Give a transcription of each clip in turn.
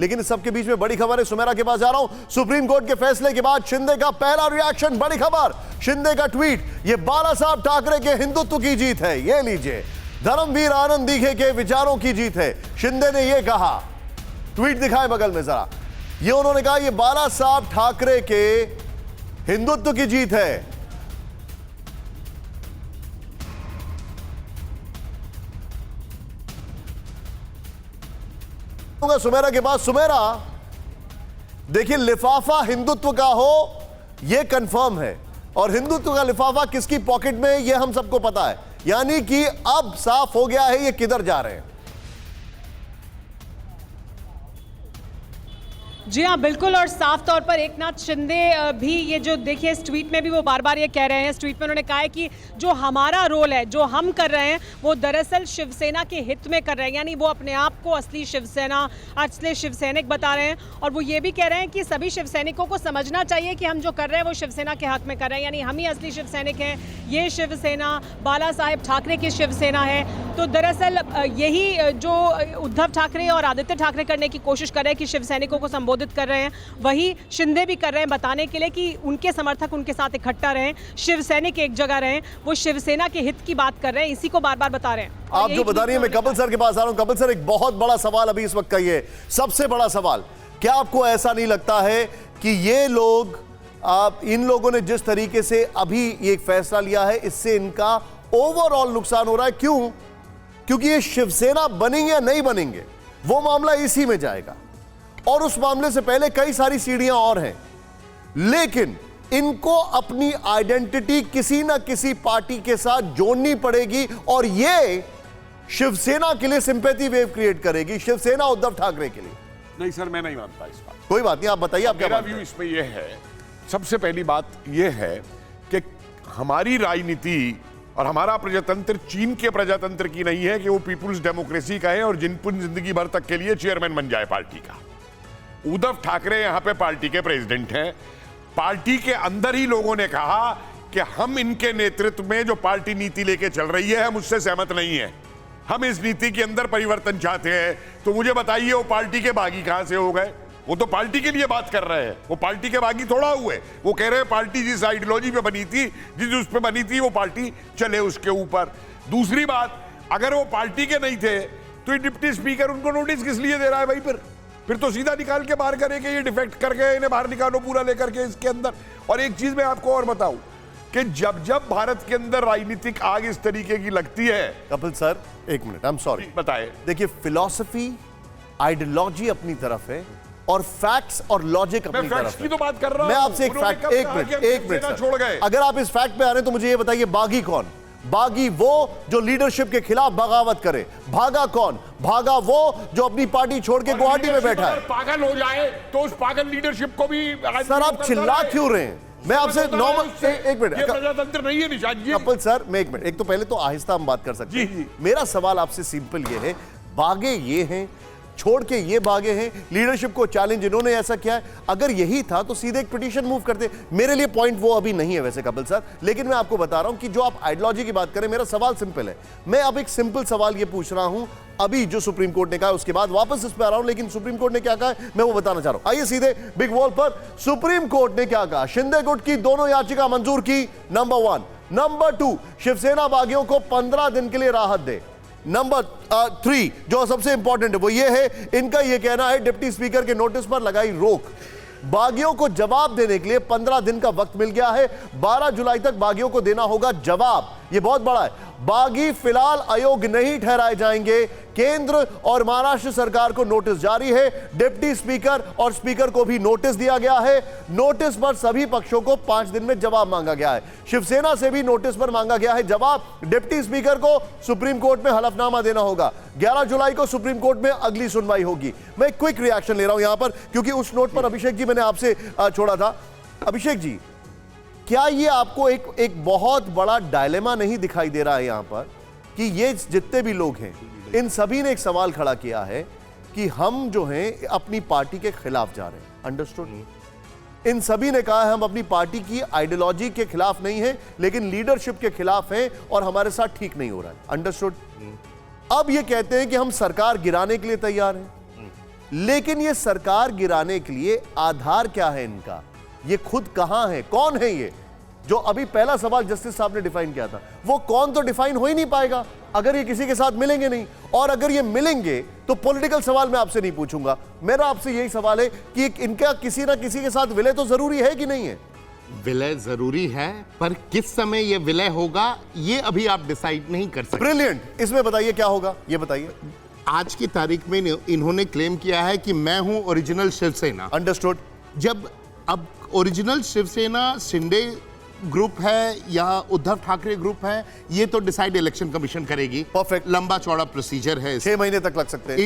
लेकिन इस सबके बीच में बड़ी खबर है, सुमेरा के पास जा रहा हूं। सुप्रीम कोर्ट के फैसले के बाद शिंदे का पहला रिएक्शन, बड़ी खबर, शिंदे का ट्वीट, ये बाला साहब ठाकरे के हिंदुत्व की जीत है। ये लीजिए, धर्मवीर आनंद दीघे के विचारों की जीत है। शिंदे ने यह कहा, ट्वीट दिखाएं बगल में जरा, ये उन्होंने कहा, ये बाला साहब ठाकरे के हिंदुत्व की जीत है। सुमेरा के पास, सुमेरा देखिए, लिफाफा हिंदुत्व का हो यह कंफर्म है, और हिंदुत्व का लिफाफा किसकी पॉकेट में है यह हम सबको पता है, यानी कि अब साफ हो गया है ये किधर जा रहे हैं। जी हाँ, बिल्कुल, और साफ तौर पर एकनाथ शिंदे भी ये जो देखिए इस ट्वीट में भी वो बार बार ये कह रहे हैं, इस ट्वीट में उन्होंने कहा है कि जो हमारा रोल है, जो हम कर रहे हैं, वो दरअसल शिवसेना के हित में कर रहे हैं, यानी वो अपने आप को असली शिवसेना, असली शिवसैनिक बता रहे हैं। और वो ये भी कह रहे हैं कि सभी शिवसैनिकों को समझना चाहिए कि हम जो कर रहे हैं वो शिवसेना के हक में कर रहे हैं, यानी हम ही असली शिवसैनिक हैं, ये शिवसेना बाला साहेब ठाकरे की शिवसेना है। तो दरअसल यही जो उद्धव ठाकरे और आदित्य ठाकरे करने की कोशिश कर रहे हैं कि शिवसैनिकों को संबोधित कर रहे हैं, वही शिंदे भी कर रहे हैं, बताने के लिए कि उनके समर्थक उनके साथ इकट्ठा रहें, शिवसैनिक एक जगह रहें, वो शिवसेना के हित की बात कर रहे हैं, इसी को बार बार बता रहे हैं। आप जो बता रही हैं, मैं कपिल सर के पास आ रहा हूं। कपिल सर, एक बहुत बड़ा सवाल अभी इस वक्त का, ये सबसे बड़ा सवाल, क्या आपको ऐसा नहीं लगता है कि ये लोग, इन लोगों ने जिस तरीके से अभी ये फैसला लिया है, इससे इनका ओवरऑल नुकसान हो रहा है? क्यों? क्योंकि ये शिवसेना बनेंगे या नहीं बनेंगे, वो मामला इसी में जाएगा, और उस मामले से पहले कई सारी सीढ़ियां और हैं, लेकिन इनको अपनी आइडेंटिटी किसी ना किसी पार्टी के साथ जोड़नी पड़ेगी, और ये शिवसेना के लिए सिंपैथी वेव क्रिएट करेगी, शिवसेना उद्धव ठाकरे के लिए। नहीं सर, मैं नहीं मानता इस बात। कोई बात नहीं, आप बताइए, आप क्या मेरा मानते हैं? व्यू इसमें यह है, सबसे पहली बात यह है कि हमारी राजनीति और हमारा प्रजातंत्र चीन के प्रजातंत्र की नहीं है कि वो पीपुल्स डेमोक्रेसी का है और जिंदगी भर तक के लिए चेयरमैन बन जाए पार्टी का। उद्धव ठाकरे यहां पे पार्टी के प्रेसिडेंट हैं। पार्टी के अंदर ही लोगों ने कहा कि हम इनके नेतृत्व में जो पार्टी नीति लेके चल रही है, हम उससे सहमत नहीं है, हम इस नीति के अंदर परिवर्तन चाहते हैं। तो मुझे बताइए, वो पार्टी के बागी कहां से हो गए? वो तो पार्टी के लिए बात कर रहे हैं, वो पार्टी के बागी थोड़ा हुए। वो कह रहे हैं पार्टी जिस आइडियोलॉजी पे बनी थी, जिस उस पे बनी थी, वो पार्टी चले उसके ऊपर। दूसरी बात, अगर वो पार्टी के नहीं थे तो डिप्टी स्पीकर उनको नोटिस किस लिए दे रहा है भाई? फिर तो सीधा निकाल के बाहर करे कि ये डिफेक्ट करके इन्हें बाहर निकालो पूरा लेकर के इसके अंदर। और एक चीज मैं आपको और बताऊं कि जब जब भारत के अंदर राजनीतिक आग इस तरीके की लगती है। कपिल सर, एक मिनट, आई एम सॉरी, बताए। देखिए, फिलॉसफी, आइडियोलॉजी अपनी तरफ है और फैक्ट्स और लॉजिक अपनी तरफ है। की तो बात कर रहा हूं। मैं आपसे एक फैक्ट, एक मिनट छोड़ गए। अगर आप इस फैक्ट पे आ रहे हैं तो मुझे ये बताइए, बागी कौन? बागी वो जो लीडरशिप के खिलाफ बगावत करे। भागा कौन? भागा वो जो अपनी पार्टी छोड़ के गुवाहाटी में बैठा है। पागल हो जाए तो उस पागल लीडरशिप को भी। सर, आप चिल्ला क्यों रहे हैं? मैं आपसे नॉर्मल, एक मिनट, ये प्रजातंत्र नहीं है निशान जी। कपिल सर, मैं एक मिनट, एक तो पहले तो आहिस्ता हम बात कर सकते हैं। जी। मेरा सवाल आपसे सिंपल ये है, बागे ये हैं, छोड़ के ये भागे हैं, लीडरशिप को चैलेंज इन्होंने ऐसा किया है। अगर यही था तो सीधे एक पिटीशन मूव करते। मेरे लिए पॉइंट वो अभी नहीं है वैसे कपिल सर, लेकिन मैं आपको बता रहा हूं कि जो आप आइडियोलॉजी की बात करें, मेरा सवाल सिंपल है। मैं अब एक सिंपल सवाल ये पूछ रहा हूं, अभी जो सुप्रीम कोर्ट ने कहा उसके बाद वापस इस पर आ रहा हूं, लेकिन सुप्रीम कोर्ट ने क्या कहा है मैं वो बताना चाह रहा हूं। आइए सीधे बिग वॉल पर, सुप्रीम कोर्ट ने क्या कहा? शिंदे गुट की दोनों याचिका मंजूर की, नंबर 1। नंबर 2, शिवसेना बागियों को 15 दिन के लिए राहत दे। नंबर 3 जो सबसे इंपॉर्टेंट है वो ये है, इनका ये कहना है डिप्टी स्पीकर के नोटिस पर लगाई रोक। बागियों को जवाब देने के लिए 15 दिन का वक्त मिल गया है। 12 जुलाई तक बागियों को देना होगा जवाब। ये बहुत बड़ा है। बागी फिलहाल अयोग्य नहीं ठहराए जाएंगे। केंद्र और महाराष्ट्र सरकार को नोटिस जारी है। डिप्टी स्पीकर और स्पीकर को भी नोटिस दिया गया है। नोटिस पर सभी पक्षों को 5 दिन में जवाब मांगा गया है। शिवसेना से भी नोटिस पर मांगा गया है जवाब। डिप्टी स्पीकर को सुप्रीम कोर्ट में हलफनामा देना होगा। 11 जुलाई को सुप्रीम कोर्ट में अगली सुनवाई होगी। मैं क्विक रिएक्शन ले रहा हूं यहां पर, क्योंकि उस नोट पर अभिषेक जी मैंने आपसे छोड़ा था। अभिषेक जी, क्या ये आपको एक बहुत बड़ा डायलेमा नहीं दिखाई दे रहा है यहां पर कि ये जितने भी लोग हैं, इन सभी ने एक सवाल खड़ा किया है कि हम जो हैं अपनी पार्टी के खिलाफ जा रहे हैं? अंडरस्टूड? इन सभी ने कहा है हम अपनी पार्टी की आइडियोलॉजी के खिलाफ नहीं है, लेकिन लीडरशिप के खिलाफ हैं और हमारे साथ ठीक नहीं हो रहा है। अंडरस्टूड? अब ये कहते हैं कि हम सरकार गिराने के लिए तैयार हैं। लेकिन ये सरकार गिराने के लिए आधार क्या है इनका, ये खुद कहां है, कौन है ये? जो अभी पहला सवाल जस्टिस साहब ने डिफाइन किया था, वो कौन तो डिफाइन हो ही नहीं पाएगा अगर ये किसी के साथ मिलेंगे नहीं। और अगर ये मिलेंगे तो पॉलिटिकल सवाल मैं आपसे नहीं पूछूंगा, मेरा आपसे यही सवाल है कि इनका किसी ना किसी के साथ विलय तो जरूरी है कि नहीं है? विलय जरूरी है, पर किस समय ये विलय होगा ये अभी आप डिसाइड नहीं कर सकते। ब्रिलियंट, इसमें बताइए क्या होगा, ये बताइए। आज की तारीख में इन्होंने क्लेम किया है कि मैं हूं ओरिजिनल शिवसेना। अंडरस्टूड। जब अब ओरिजिनल शिवसेना शिंदे ग्रुप है या उद्धव ठाकरे ग्रुप है, ये तो डिसाइड इलेक्शन कमीशन करेगी। परफेक्ट। लंबा चौड़ा प्रोसीजर है, 6 महीने तक लग सकते हैं।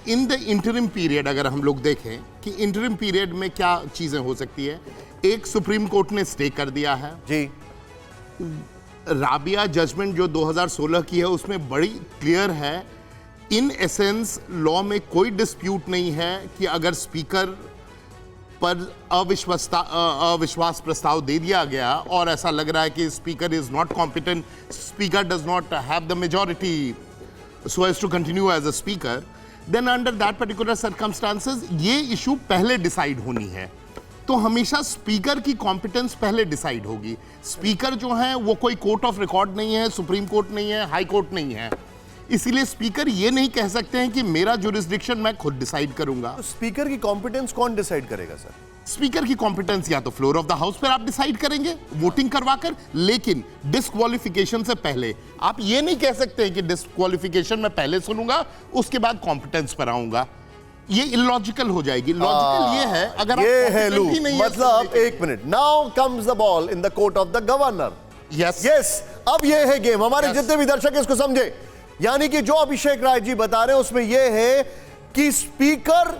इन द इंटरिम पीरियड अगर हम लोग देखें कि इंटरिम पीरियड में क्या चीजें हो सकती है, एक सुप्रीम कोर्ट ने स्टे कर दिया है जी। राबिया जजमेंट जो 2016 की है उसमें बड़ी क्लियर है, इन एसेंस लॉ में कोई डिस्प्यूट नहीं है कि अगर स्पीकर पर अविश्वास प्रस्ताव दे दिया गया और ऐसा लग रहा है कि speaker is not competent, speaker does not have the majority so as to continue as a speaker, then under that particular circumstances ये इशू पहले डिसाइड होनी है। तो हमेशा स्पीकर की कॉम्पिटेंस पहले डिसाइड होगी। स्पीकर जो है वो कोई कोर्ट ऑफ रिकॉर्ड नहीं है, सुप्रीम कोर्ट नहीं है, हाई कोर्ट नहीं है, इसीलिए स्पीकर ये नहीं कह सकते हैं कि मेरा जुरिस्डिक्शन मैं खुद डिसाइड करूंगा। तो स्पीकर की कॉम्पिटेंस कौन डिसाइड करेगा सर? स्पीकर की कॉम्पिटेंस या तो फ्लोर ऑफ द हाउस पर आप डिसाइड करेंगे वोटिंग करवाकर, लेकिन डिस्क्वालिफिकेशन से पहले आप ये नहीं कह सकते हैं कि डिस्क्वालिफिकेशन मैं पहले सुनूंगा उसके बाद कॉम्पिटेंस पर आऊंगा, ये इलॉजिकल हो जाएगी। लॉजिकल ये है अगर ये आप है लू, competent ही नहीं है, मतलब एक minute, now comes the ball in the court of the governor. Yes yes, अब ये है गेम। हमारे Yes. जितने भी दर्शक हैं इसको समझे, यानी कि जो अभिषेक राय जी बता रहे हैं उसमें यह है कि स्पीकर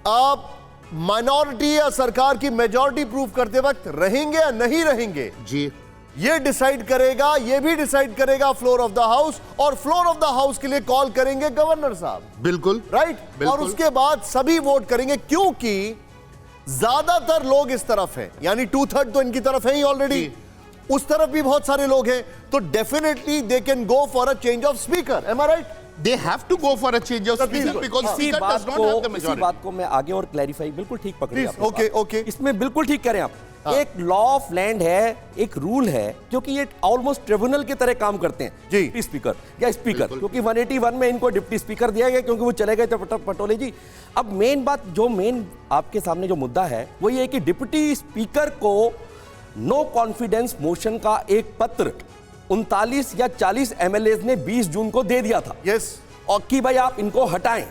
आप माइनॉरिटी या सरकार की मेजॉरिटी प्रूव करते वक्त रहेंगे या नहीं रहेंगे, जी, ये डिसाइड करेगा, ये भी डिसाइड करेगा फ्लोर ऑफ द हाउस, और फ्लोर ऑफ द हाउस के लिए कॉल करेंगे गवर्नर साहब। बिल्कुल राइट। और उसके बाद सभी वोट करेंगे, क्योंकि ज्यादातर लोग इस तरफ हैं, यानी 2/3 तो इनकी तरफ है ही ऑलरेडी, उस तरफ भी बहुत सारे लोग हैं, तो definitely they can go for a change of speaker. Am I right? they have to go for a change of speaker because speaker does not have the इसी majority. बात को मैं आगे और क्लैरिफाई, बिल्कुल ठीक पकड़िए प्लीज। आपने ओके बात। ओके, इसमें बिल्कुल ठीक करें आप। एक लॉ ऑफ लैंड है, एक रूल है, क्योंकि ये ऑलमोस्ट ट्रिब्यूनल की तरह काम करते हैं जी। डिप्टी स्पीकर या स्पीकर, क्योंकि 181 में इनको डिप्टी स्पीकर दिया गया क्योंकि वो चले गए थे पटोले जी। अब मेन बात, जो मेन आपके सामने जो मुद्दा है वो ये है कि डिप्टी स्पीकर को नो कॉन्फिडेंस मोशन का एक पत्र 39 या 40 एमएलएज ने 20 जून को दे दिया था। यस। और कि भाई आप इनको हटाएं,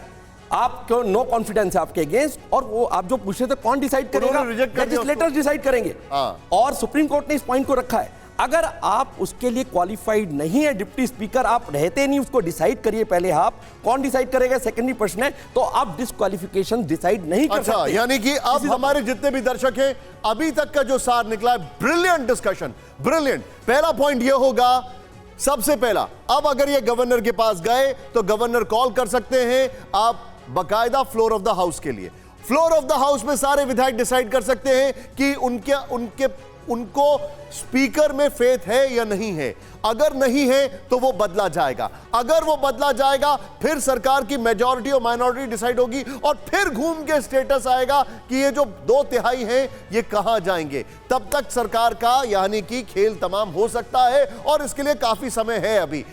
आप क्यों नो कॉन्फिडेंस है आपके अगेंस्ट, और वो आप जो पूछ रहे थे कौन डिसाइड करेगा, उन्होंने reject कर दिया लेजिस्लेटर्स डिसाइड करेंगे। हाँ। और सुप्रीम कोर्ट ने इस पॉइंट को रखा है, अगर आप उसके लिए क्वालिफाइड नहीं है डिप्टी स्पीकर, आप रहते नहीं, उसको डिसाइड करिए पहले आप, कौन डिसाइड करेगा सेकेंडरी प्रश्न है, तो आप डिस्क्वालिफिकेशन डिसाइड नहीं कर अच्छा, सकते। यानी कि अब हमारे जितने भी दर्शक हैं, अभी तक का जो सार निकला है, ब्रिलियंट डिस्कशन, ब्रिलियंट। पहला पॉइंट ये होगा, सबसे पहला, अब अगर ये गवर्नर के पास गए तो गवर्नर कॉल कर सकते हैं आप बकायदा फ्लोर ऑफ द हाउस के लिए। फ्लोर ऑफ द हाउस में सारे विधायक डिसाइड कर सकते हैं कि उनको स्पीकर में फेथ है या नहीं है। अगर नहीं है तो वो बदला जाएगा, अगर वो बदला जाएगा फिर सरकार की मेजॉरिटी और माइनॉरिटी डिसाइड होगी, और फिर घूम के स्टेटस आएगा कि ये जो 2/3 हैं ये कहां जाएंगे। तब तक सरकार का यानी कि खेल तमाम हो सकता है, और इसके लिए काफी समय है अभी।